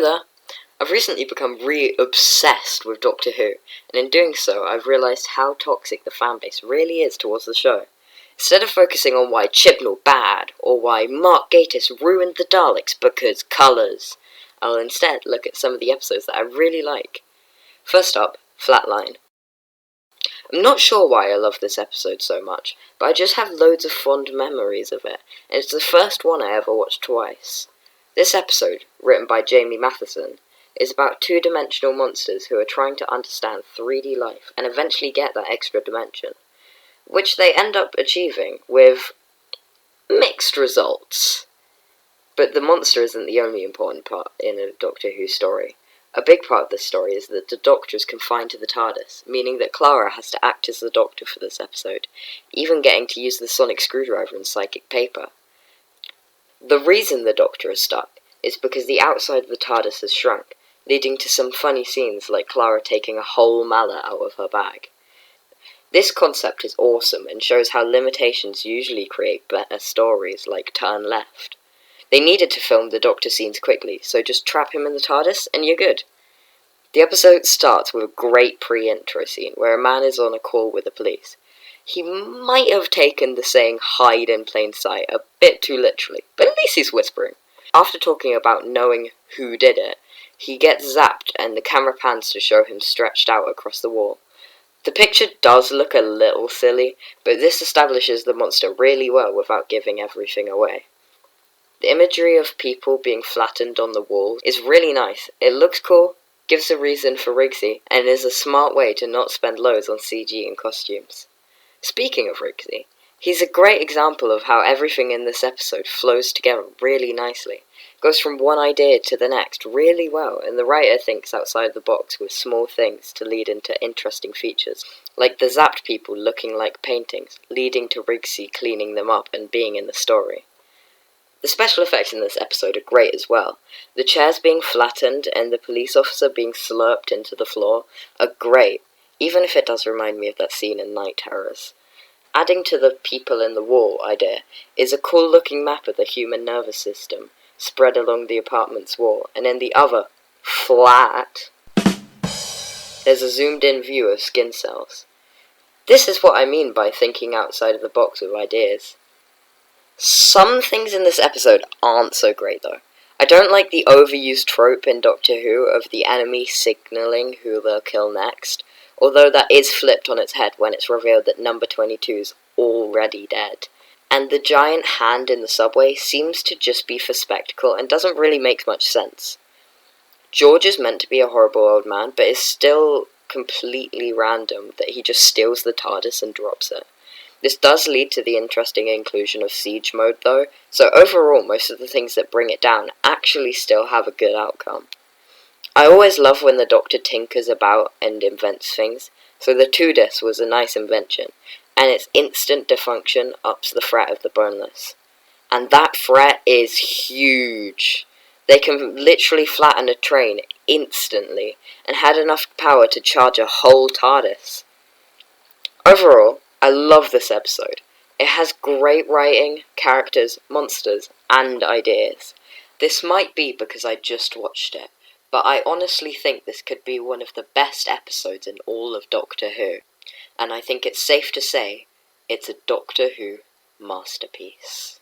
There. I've recently become really obsessed with Doctor Who, and in doing so, I've realised how toxic the fanbase really is towards the show. Instead of focusing on why Chibnall bad, or why Mark Gatiss ruined the Daleks because colours, I'll instead look at some of the episodes that I really like. First up, Flatline. I'm not sure why I love this episode so much, but I just have loads of fond memories of it, and it's the first one I ever watched twice. This episode, written by Jamie Matheson, is about two-dimensional monsters who are trying to understand 3D life and eventually get that extra dimension, which they end up achieving with mixed results. But the monster isn't the only important part in a Doctor Who story. A big part of this story is that the Doctor is confined to the TARDIS, meaning that Clara has to act as the Doctor for this episode, even getting to use the sonic screwdriver and psychic paper. The reason the Doctor is stuck is because the outside of the TARDIS has shrunk, leading to some funny scenes like Clara taking a whole mallet out of her bag. This concept is awesome and shows how limitations usually create better stories like Turn Left. They needed to film the Doctor scenes quickly, so just trap him in the TARDIS and you're good. The episode starts with a great pre-intro scene where a man is on a call with the police. He might have taken the saying hide in plain sight a bit too literally, but at least he's whispering. After talking about knowing who did it, he gets zapped and the camera pans to show him stretched out across the wall. The picture does look a little silly, but this establishes the monster really well without giving everything away. The imagery of people being flattened on the wall is really nice. It looks cool, gives a reason for Rigsy, and is a smart way to not spend loads on CG and costumes. Speaking of Rigsy, he's a great example of how everything in this episode flows together really nicely. Goes from one idea to the next really well, and the writer thinks outside the box with small things to lead into interesting features, like the zapped people looking like paintings, leading to Rigsy cleaning them up and being in the story. The special effects in this episode are great as well. The chairs being flattened and the police officer being slurped into the floor are great, even if it does remind me of that scene in Night Terrors. Adding to the people in the wall idea is a cool looking map of the human nervous system, spread along the apartment's wall, and in the other, flat, there's a zoomed in view of skin cells. This is what I mean by thinking outside of the box with ideas. Some things in this episode aren't so great though. I don't like the overused trope in Doctor Who of the enemy signalling who they'll kill next, although that is flipped on its head when it's revealed that number 22 is already dead. And the giant hand in the subway seems to just be for spectacle and doesn't really make much sense. George is meant to be a horrible old man, but it's still completely random that he just steals the TARDIS and drops it. This does lead to the interesting inclusion of siege mode though, so overall most of the things that bring it down actually still have a good outcome. I always love when the Doctor tinkers about and invents things, so the TARDIS was a nice invention, and its instant defunction ups the threat of the boneless. And that threat is huge. They can literally flatten a train instantly, and had enough power to charge a whole TARDIS. Overall, I love this episode. It has great writing, characters, monsters, and ideas. This might be because I just watched it, but I honestly think this could be one of the best episodes in all of Doctor Who, and I think it's safe to say it's a Doctor Who masterpiece.